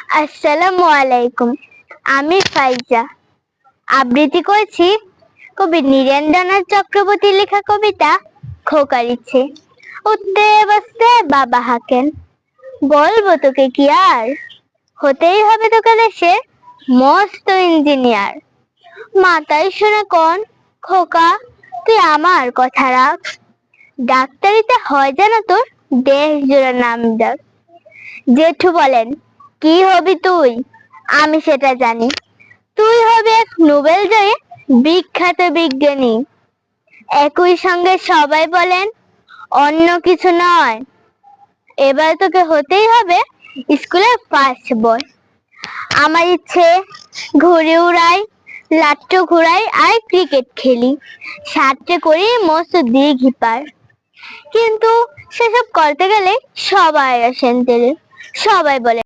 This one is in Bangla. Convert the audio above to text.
আসসালামু আলাইকুম। আমি ফাইজা আবৃত্তি করছি কবি নীরেন্দ্রনাথ চক্রবর্তীর লেখা কবিতা খোকার ইচ্ছে। উঠতে বসতে বাবা হাঁকেন, বলবো তোকে কি আর, হতেই হবে তোকে দেশে মস্ত ইঞ্জিনিয়ার। মাতাই শুনে কোন, খোকা তুই আমার কথা রাখ, ডাক্তারিতে হয় যেন তোর দেশ জোড়া নাম ডাক। জেঠু বলেন, কি হবি তুই? আমি সেটা জানি, তুই হবি এক নোবেল জয়ী বিখ্যাত বিজ্ঞানী। একই সঙ্গে সবাই বলেন, অন্য কিছু নয়, এবার তোকে হতেই হবে স্কুলের ফার্স্ট বয়। আমার ইচ্ছে ঘুড়ি উড়াই, লাট্টু ঘুরাই আর ক্রিকেট খেলি, সাথে করি মস্ত দিঘি পার। কিন্তু সেসব করতে গেলে সবাই আসেন তেলে, সবাই বলে